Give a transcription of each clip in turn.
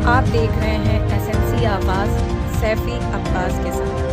आप देख रहे हैं एसएनसी आवाज सैफी अब्बास के साथ।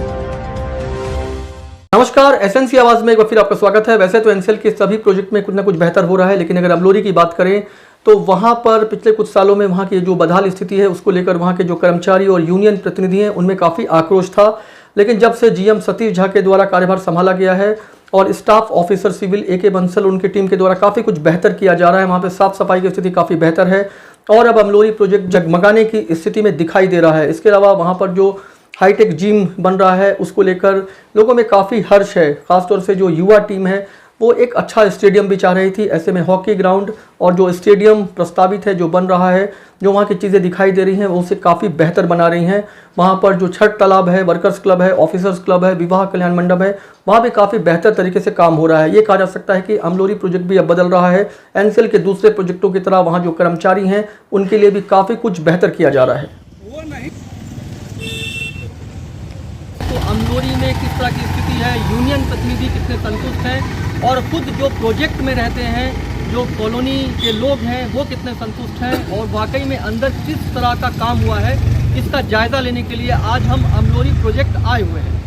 नमस्कार, एसएनसी आवाज में एक बार फिर आपका स्वागत है। वैसे तो एनसीएल के सभी प्रोजेक्ट में कुछ ना कुछ बेहतर हो रहा है, लेकिन अगर अमलोरी की बात करें तो वहां पर पिछले कुछ सालों में वहां की जो बदहाल स्थिति है उसको लेकर वहां के जो कर्मचारी और यूनियन प्रतिनिधि हैं उनमें काफ़ी आक्रोश था। लेकिन जब से जीएम सतीश झा के द्वारा कार्यभार संभाला गया है और staff officer civil AK Bansal उनकी टीम के द्वारा काफ़ी कुछ बेहतर किया जा रहा है, वहाँ पे साफ सफाई की स्थिति काफ़ी बेहतर है और अब अमलोरी प्रोजेक्ट जगमगाने की स्थिति में दिखाई दे रहा है। इसके अलावा वहाँ पर जो हाईटेक जिम बन रहा है उसको लेकर लोगों में काफ़ी हर्ष है। खासतौर से जो युवा टीम है वो एक अच्छा स्टेडियम भी चाह रही थी। ऐसे में हॉकी ग्राउंड और जो स्टेडियम प्रस्तावित है जो बन रहा है, जो वहाँ की चीज़ें दिखाई दे रही हैं वो उसे काफ़ी बेहतर बना रही हैं। वहाँ पर जो छठ तालाब है, वर्कर्स क्लब है, ऑफिसर्स क्लब है, विवाह कल्याण मंडप है, वहाँ भी काफ़ी बेहतर तरीके से काम हो रहा है। ये कहा जा सकता है कि अमलोरी प्रोजेक्ट भी अब बदल रहा है। एनसीएल के दूसरे प्रोजेक्टों की तरह वहाँ जो कर्मचारी हैं उनके लिए भी काफ़ी कुछ बेहतर किया जा रहा है। तो अमलोरी में किस तरह की स्थिति है, यूनियन प्रतिनिधि कितने संतुष्ट हैं और खुद जो प्रोजेक्ट में रहते हैं जो कॉलोनी के लोग हैं वो कितने संतुष्ट हैं और वाकई में अंदर किस तरह का काम हुआ है, इसका जायजा लेने के लिए आज हम अमलोरी प्रोजेक्ट आए हुए हैं।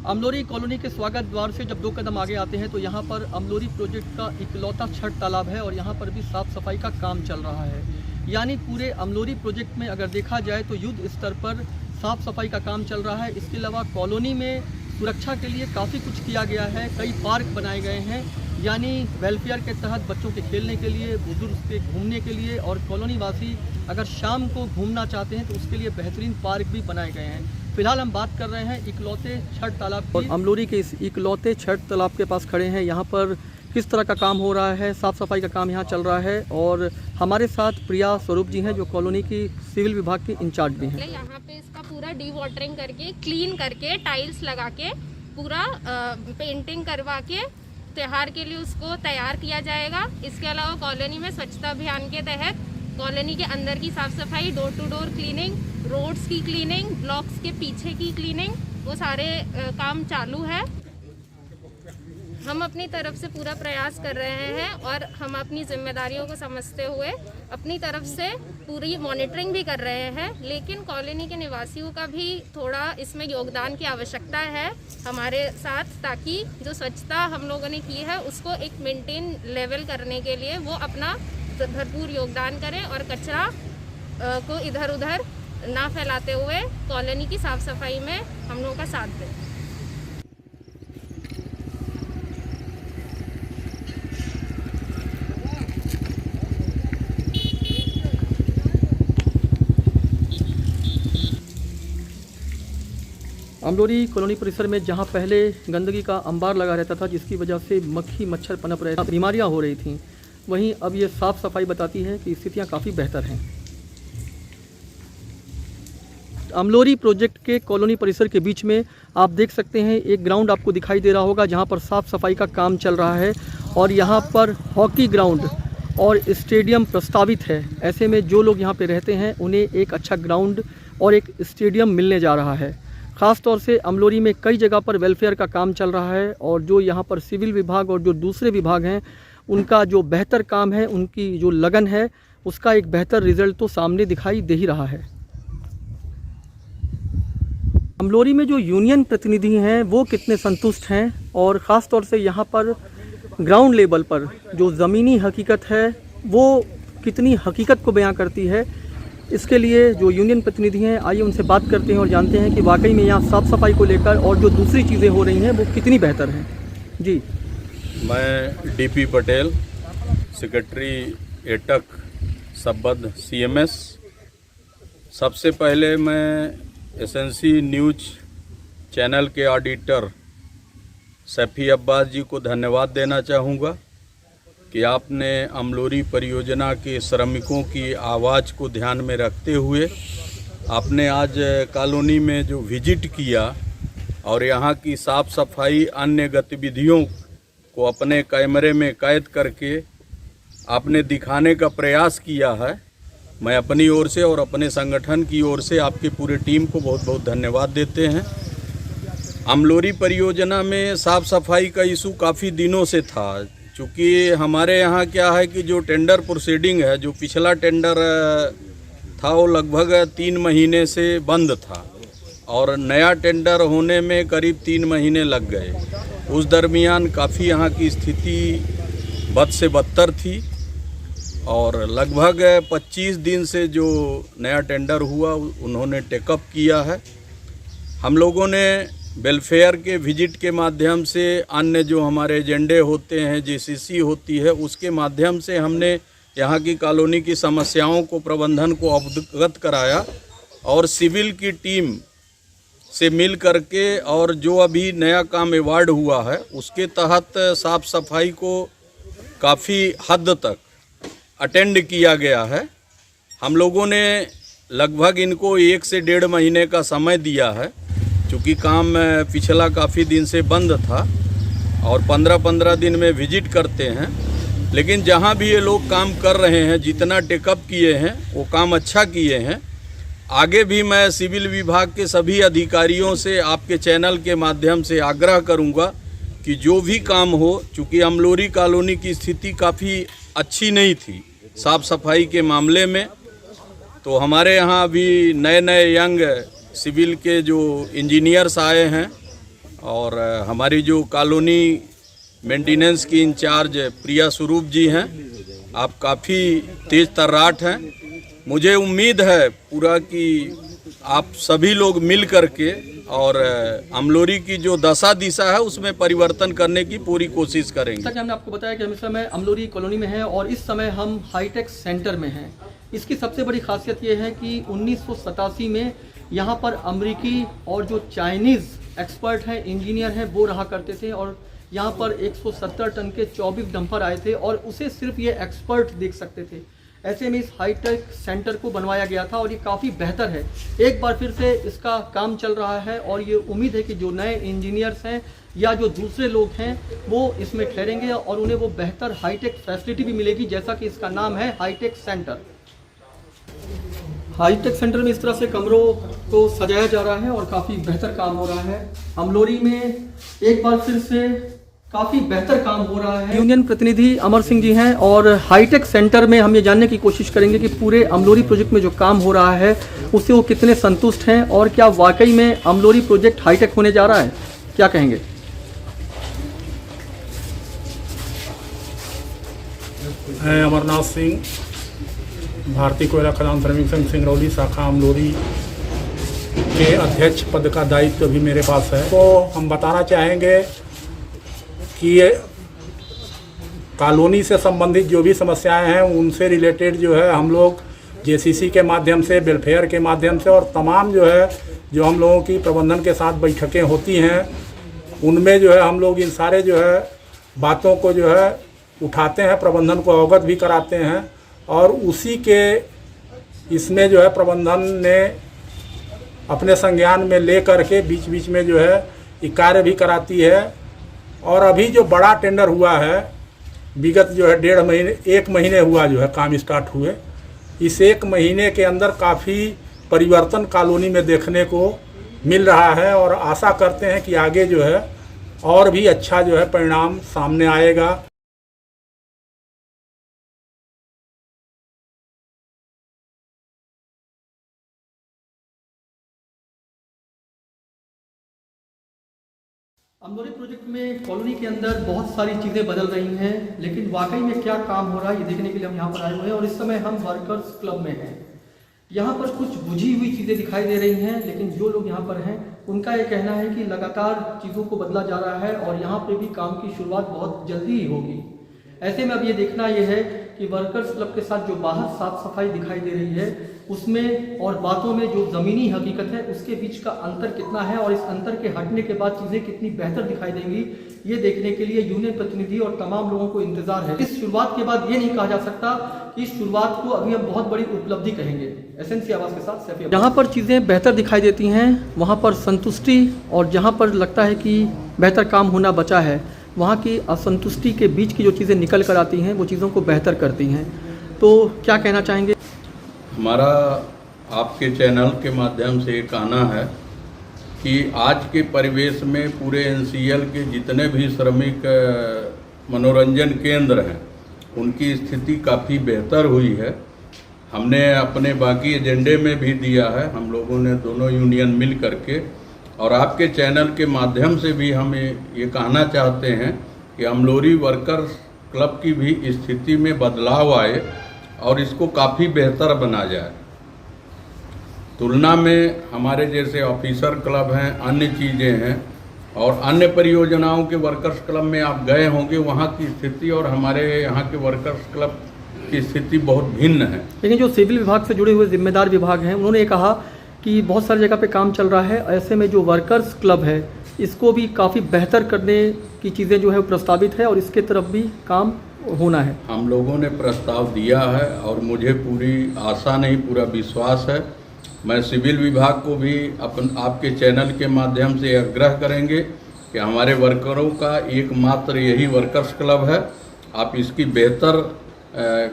अमलोरी कॉलोनी के स्वागत द्वार से जब 2 कदम आगे आते हैं तो यहाँ पर अमलोरी प्रोजेक्ट का इकलौता छठ तालाब है और यहाँ पर भी साफ सफाई का काम चल रहा है। यानी पूरे अमलोरी प्रोजेक्ट में अगर देखा जाए तो युद्ध स्तर पर साफ सफाई का काम चल रहा है। इसके अलावा कॉलोनी में सुरक्षा के लिए काफ़ी कुछ किया गया है। कई पार्क बनाए गए हैं, यानी वेलफेयर के तहत बच्चों के खेलने के लिए, बुजुर्ग के घूमने के लिए और कॉलोनी वासी अगर शाम को घूमना चाहते हैं तो उसके लिए बेहतरीन पार्क भी बनाए गए हैं। फिलहाल हम बात कर रहे हैं इकलौते छठ तालाब की और अमलोरी के इस इकलौते छठ तालाब के पास खड़े हैं। यहाँ पर किस तरह का काम हो रहा है, साफ़ सफाई का काम यहाँ चल रहा है और हमारे साथ प्रिया स्वरूप जी हैं जो कॉलोनी की सिविल विभाग की इंचार्ज भी हैं। यहाँ पे इसका पूरा डी वाटरिंग करके, क्लीन करके, टाइल्स लगा के, पूरा पेंटिंग करवा के त्योहार के लिए उसको तैयार किया जाएगा। इसके अलावा कॉलोनी में स्वच्छता अभियान के तहत कॉलोनी के अंदर की साफ सफाई, door to door cleaning, roads की क्लीनिंग, ब्लॉक्स के पीछे की क्लीनिंग, वो सारे काम चालू है। हम अपनी तरफ से पूरा प्रयास कर रहे हैं और हम अपनी जिम्मेदारियों को समझते हुए अपनी तरफ से पूरी मॉनिटरिंग भी कर रहे हैं। लेकिन कॉलोनी के निवासियों का भी थोड़ा इसमें योगदान की आवश्यकता है हमारे साथ, ताकि जो स्वच्छता हम लोगों ने की है उसको एक मेंटेन लेवल करने के लिए वो अपना भरपूर योगदान करें और कचरा को इधर उधर ना फैलाते हुए कॉलोनी की साफ सफाई में हम लोगों का साथ दें। अमलोरी कॉलोनी परिसर में जहां पहले गंदगी का अंबार लगा रहता था जिसकी वजह से मक्खी मच्छर पनप रहे, बीमारियां हो रही थीं, वहीं अब ये साफ़ सफाई बताती है कि स्थितियां काफ़ी बेहतर हैं। अमलोरी प्रोजेक्ट के कॉलोनी परिसर के बीच में आप देख सकते हैं एक ग्राउंड आपको दिखाई दे रहा होगा जहां पर साफ़ सफाई का काम चल रहा है और यहां पर हॉकी ग्राउंड और स्टेडियम प्रस्तावित है। ऐसे में जो लोग यहाँ पे रहते हैं उन्हें एक अच्छा ग्राउंड और एक स्टेडियम मिलने जा रहा है। ख़ास तौर से अमलोरी में कई जगह पर वेलफेयर का काम चल रहा है और जो यहाँ पर सिविल विभाग और जो दूसरे विभाग हैं उनका जो बेहतर काम है, उनकी जो लगन है, उसका एक बेहतर रिजल्ट तो सामने दिखाई दे ही रहा है। अमलोरी में जो यूनियन प्रतिनिधि हैं वो कितने संतुष्ट हैं और ख़ास तौर से यहाँ पर ग्राउंड लेवल पर जो ज़मीनी हकीकत है वो कितनी हकीकत को बयां करती है, इसके लिए जो यूनियन प्रतिनिधि हैं आइए उनसे बात करते हैं और जानते हैं कि वाकई में यहाँ साफ़ सफाई को लेकर और जो दूसरी चीज़ें हो रही हैं वो कितनी बेहतर हैं। जी, मैं DP पटेल, सेक्रेटरी एटक सबद CMS। सबसे पहले मैं SNC न्यूज़ चैनल के ऑडिटर सैफी अब्बास जी को धन्यवाद देना चाहूँगा कि आपने अमलोरी परियोजना के श्रमिकों की आवाज़ को ध्यान में रखते हुए आपने आज कॉलोनी में जो विजिट किया और यहाँ की साफ़ सफाई, अन्य गतिविधियों को अपने कैमरे में कैद करके आपने दिखाने का प्रयास किया है। मैं अपनी ओर से और अपने संगठन की ओर से आपकी पूरी टीम को बहुत बहुत धन्यवाद देते हैं। अमलोरी परियोजना में साफ़ सफाई का इशू काफ़ी दिनों से था। चूँकि हमारे यहाँ क्या है कि जो टेंडर प्रोसीडिंग है, जो पिछला टेंडर था वो लगभग 3 महीने से बंद था और नया टेंडर होने में करीब 3 महीने लग गए। उस दरमियान काफ़ी यहाँ की स्थिति बद से बदतर थी और लगभग 25 दिन से जो नया टेंडर हुआ उन्होंने टेकअप किया है। हम लोगों ने वेलफेयर के विजिट के माध्यम से, अन्य जो हमारे एजेंडे होते हैं, जेसीसी होती है, उसके माध्यम से हमने यहाँ की कॉलोनी की समस्याओं को, प्रबंधन को अवगत कराया और सिविल की टीम से मिल करके और जो अभी नया काम अवार्ड हुआ है उसके तहत साफ सफाई को काफ़ी हद तक अटेंड किया गया है। हम लोगों ने लगभग इनको 1 से 1.5 महीने का समय दिया है, चूँकि काम पिछला काफ़ी दिन से बंद था और 15-15 दिन में विजिट करते हैं। लेकिन जहाँ भी ये लोग काम कर रहे हैं, जितना टेकअप किए हैं वो काम अच्छा किए हैं। आगे भी मैं सिविल विभाग के सभी अधिकारियों से आपके चैनल के माध्यम से आग्रह करूँगा कि जो भी काम हो, चूँकि अमलोरी कॉलोनी की स्थिति काफ़ी अच्छी नहीं थी साफ़ सफाई के मामले में, तो हमारे यहाँ अभी नए यंग सिविल के जो इंजीनियर्स आए हैं और हमारी जो कॉलोनी मेंटेनेंस की इंचार्ज प्रिया स्वरूप जी हैं, आप काफ़ी तेज़ तर्राट हैं। मुझे उम्मीद है पूरा कि आप सभी लोग मिल करके और अमलोरी की जो दशा दिशा है उसमें परिवर्तन करने की पूरी कोशिश करेंगे। जैसा कि हमने आपको बताया कि हम इस समय अमलोरी कॉलोनी में हैं और इस समय हम हाईटेक सेंटर में हैं। इसकी सबसे बड़ी खासियत ये है कि 1987 में यहाँ पर अमेरिकी और जो चाइनीज़ एक्सपर्ट हैं, इंजीनियर हैं, वो रहा करते थे और यहाँ पर 170 टन के 24 डंपर आए थे और उसे सिर्फ ये एक्सपर्ट देख सकते थे। ऐसे में इस हाईटेक सेंटर को बनवाया गया था और ये काफ़ी बेहतर है। एक बार फिर से इसका काम चल रहा है और ये उम्मीद है कि जो नए इंजीनियर्स हैं या जो दूसरे लोग हैं वो इसमें ठहरेंगे और उन्हें वो बेहतर हाईटेक फैसिलिटी भी मिलेगी, जैसा कि इसका नाम है हाईटेक सेंटर। हाईटेक सेंटर में इस तरह से कमरों को सजाया जा रहा है और काफ़ी बेहतर काम हो रहा है। अमलोरी में एक बार फिर से काफ़ी बेहतर काम हो रहा है। यूनियन प्रतिनिधि अमर सिंह जी हैं और हाईटेक सेंटर में हम ये जानने की कोशिश करेंगे कि पूरे अमलोरी प्रोजेक्ट में जो काम हो रहा है उससे वो कितने संतुष्ट हैं और क्या वाकई में अमलोरी प्रोजेक्ट हाईटेक होने जा रहा है, क्या कहेंगे? मैं अमरनाथ सिंह, भारतीय कोयला खदान श्रमिक संघ सिंगरौली शाखा अमलोरी के अध्यक्ष पद का दायित्व भी मेरे पास है। तो हम बताना चाहेंगे कि ये कॉलोनी से संबंधित जो भी समस्याएं हैं उनसे रिलेटेड जो है हम लोग जेसीसी के माध्यम से, वेलफेयर के माध्यम से और तमाम जो है जो हम लोगों की प्रबंधन के साथ बैठकें होती हैं उनमें जो है हम लोग इन सारे जो है बातों को जो है उठाते हैं, प्रबंधन को अवगत भी कराते हैं और उसी के इसमें जो है प्रबंधन ने अपने संज्ञान में ले करके बीच बीच में जो है ये कार्य भी कराती है। और अभी जो बड़ा टेंडर हुआ है, विगत जो है 1 महीने हुआ जो है काम स्टार्ट हुए, इस 1 महीने के अंदर काफ़ी परिवर्तन कॉलोनी में देखने को मिल रहा है और आशा करते हैं कि आगे जो है और भी अच्छा जो है परिणाम सामने आएगा। अमलोरी प्रोजेक्ट में कॉलोनी के अंदर बहुत सारी चीज़ें बदल रही हैं, लेकिन वाकई में क्या काम हो रहा है ये देखने के लिए हम यहाँ पर आए हुए हैं और इस समय हम वर्कर्स क्लब में हैं। यहाँ पर कुछ बुझी हुई चीज़ें दिखाई दे रही हैं, लेकिन जो लोग यहाँ पर हैं उनका ये कहना है कि लगातार चीज़ों को बदला जा रहा है और यहाँ पे भी काम की शुरुआत बहुत जल्दी ही होगी। ऐसे में अब ये देखना ये है कि वर्कर्स क्लब के साथ जो बाहर साफ सफाई दिखाई दे रही है उसमें और बातों में जो ज़मीनी हकीकत है उसके बीच का अंतर कितना है और इस अंतर के हटने के बाद चीज़ें कितनी बेहतर दिखाई देंगी, ये देखने के लिए यूनियन प्रतिनिधि और तमाम लोगों को इंतजार है। इस शुरुआत के बाद ये नहीं कहा जा सकता कि इस शुरुआत को अभी हम बहुत बड़ी उपलब्धि कहेंगे। एसएनसी आवाज़ के साथ सैफी। जहाँ पर चीज़ें बेहतर दिखाई देती हैं वहाँ पर संतुष्टि और जहाँ पर लगता है कि बेहतर काम होना बचा है वहाँ की असंतुष्टि के बीच की जो चीज़ें निकल कर आती हैं वो चीज़ों को बेहतर करती हैं। तो क्या कहना चाहेंगे? हमारा आपके चैनल के माध्यम से कहना है कि आज के परिवेश में पूरे एनसीएल के जितने भी श्रमिक मनोरंजन केंद्र हैं उनकी स्थिति काफ़ी बेहतर हुई है। हमने अपने बाकी एजेंडे में भी दिया है, हम लोगों ने दोनों यूनियन मिल करके, और आपके चैनल के माध्यम से भी हम ये कहना चाहते हैं कि अमलोरी वर्कर्स क्लब की भी स्थिति में बदलाव आए और इसको काफ़ी बेहतर बना जाए। तुलना में हमारे जैसे ऑफिसर क्लब हैं, अन्य चीज़ें हैं और अन्य परियोजनाओं के वर्कर्स क्लब में आप गए होंगे, वहाँ की स्थिति और हमारे यहाँ के वर्कर्स क्लब की स्थिति बहुत भिन्न है। लेकिन जो सिविल विभाग से जुड़े हुए जिम्मेदार विभाग हैं उन्होंने ये कहा कि बहुत सारी जगह पे काम चल रहा है, ऐसे में जो वर्कर्स क्लब है इसको भी काफ़ी बेहतर करने की चीज़ें जो है वो प्रस्तावित है और इसके तरफ भी काम होना है। हम लोगों ने प्रस्ताव दिया है और मुझे पूरी आशा नहीं, पूरा विश्वास है। मैं सिविल विभाग को भी आपके चैनल के माध्यम से आग्रह करेंगे कि हमारे वर्करों का एकमात्र यही वर्कर्स क्लब है, आप इसकी बेहतर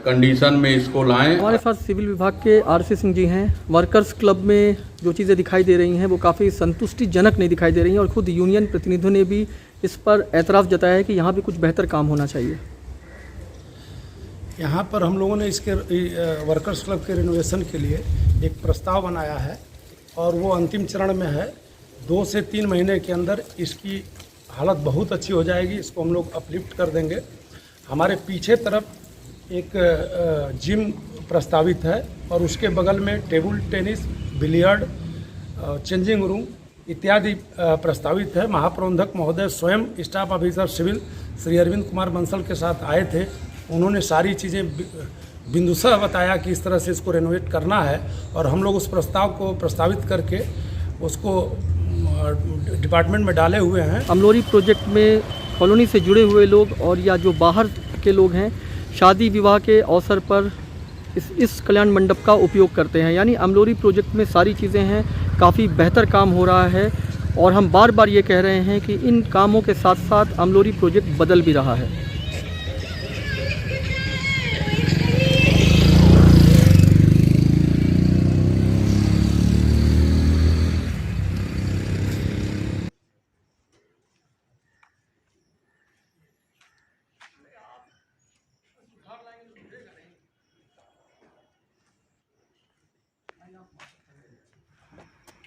कंडीशन में इसको लाएं। हमारे साथ सिविल विभाग के आरसी सिंह जी हैं। वर्कर्स क्लब में जो चीज़ें दिखाई दे रही हैं वो काफ़ी संतुष्टिजनक नहीं दिखाई दे रही हैं और खुद यूनियन प्रतिनिधियों ने भी इस पर एतराज़ जताया है कि यहाँ भी कुछ बेहतर काम होना चाहिए। यहाँ पर हम लोगों ने इसके वर्कर्स क्लब के रिनोवेशन के लिए एक प्रस्ताव बनाया है और वो अंतिम चरण में है। 2 से 3 महीने के अंदर इसकी हालत बहुत अच्छी हो जाएगी, इसको हम लोग अपलिफ्ट कर देंगे। हमारे पीछे तरफ एक जिम प्रस्तावित है और उसके बगल में table tennis, billiard, changing room इत्यादि प्रस्तावित है। महाप्रबंधक महोदय स्वयं staff officer civil Shri Arvind Kumar Bansal के साथ आए थे, उन्होंने सारी चीज़ें बिंदुशः बताया कि इस तरह से इसको रेनोवेट करना है और हम लोग उस प्रस्ताव को प्रस्तावित करके उसको डिपार्टमेंट में डाले हुए हैं। अमलोरी प्रोजेक्ट में कॉलोनी से जुड़े हुए लोग और या जो बाहर के लोग हैं शादी विवाह के अवसर पर इस कल्याण मंडप का उपयोग करते हैं। यानी अमलोरी प्रोजेक्ट में सारी चीज़ें हैं, काफ़ी बेहतर काम हो रहा है और हम बार बार ये कह रहे हैं कि इन कामों के साथ साथ अमलोरी प्रोजेक्ट बदल भी रहा है।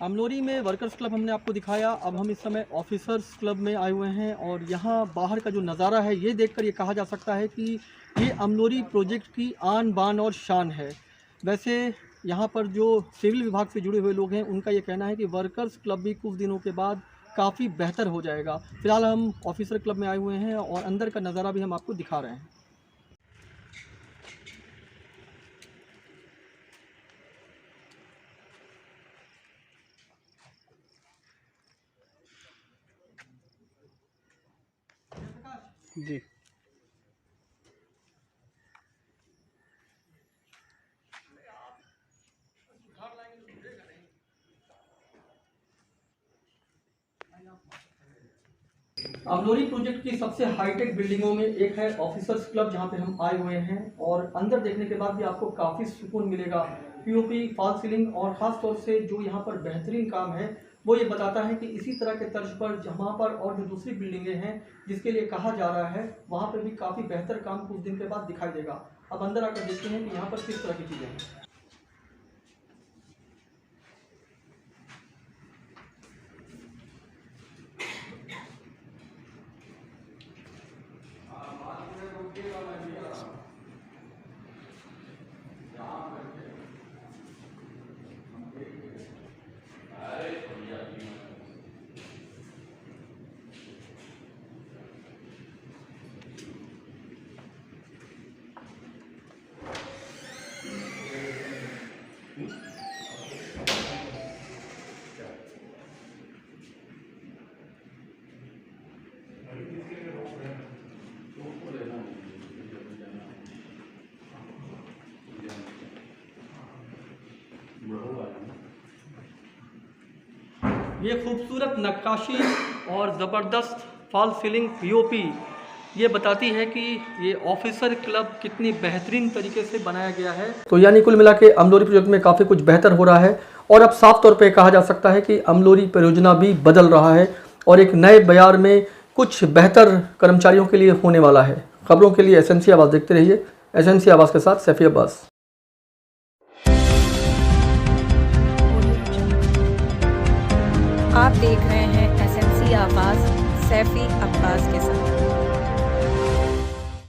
अमलोरी में वर्कर्स क्लब हमने आपको दिखाया। अब हम इस समय ऑफिसर्स क्लब में आए हुए हैं और यहाँ बाहर का जो नज़ारा है ये देखकर ये कहा जा सकता है कि ये अमलोरी प्रोजेक्ट की आन बान और शान है। वैसे यहाँ पर जो सिविल विभाग से जुड़े हुए लोग हैं उनका ये कहना है कि वर्कर्स क्लब भी कुछ दिनों के बाद काफ़ी बेहतर हो जाएगा। फिलहाल हम ऑफिसर क्लब में आए हुए हैं और अंदर का नज़ारा भी हम आपको दिखा रहे हैं। जी अमलोरी प्रोजेक्ट की सबसे हाईटेक बिल्डिंगों में एक है ऑफिसर्स क्लब, जहां पे हम आए हुए हैं और अंदर देखने के बाद भी आपको काफ़ी सुकून मिलेगा। पीओपी, फॉल सीलिंग और ख़ास तौर से जो यहाँ पर बेहतरीन काम है वो ये बताता है कि इसी तरह के तर्ज पर जहाँ पर और जो दूसरी बिल्डिंगें हैं जिसके लिए कहा जा रहा है वहाँ पर भी काफ़ी बेहतर काम कुछ दिन के बाद दिखाई देगा। अब अंदर आकर देखते हैं कि यहाँ पर किस तरह की चीज़ें हैं। ये खूबसूरत नक्काशी और ज़बरदस्त फॉल सीलिंग पीओपी ये बताती है कि ये ऑफिसर क्लब कितनी बेहतरीन तरीके से बनाया गया है। तो यानी कुल मिला के अमलोरी प्रोजेक्ट में काफ़ी कुछ बेहतर हो रहा है और अब साफ तौर पे कहा जा सकता है कि अमलोरी परियोजना भी बदल रहा है और एक नए बयार में कुछ बेहतर कर्मचारियों के लिए होने वाला है। खबरों के लिए एसएनसी आवाज़ देखते रहिए। एसएनसी आवाज़ के साथ सैफी अब्बास। आप देख रहे हैं एसएनसी आवाज़ सैफी अब्बास के साथ।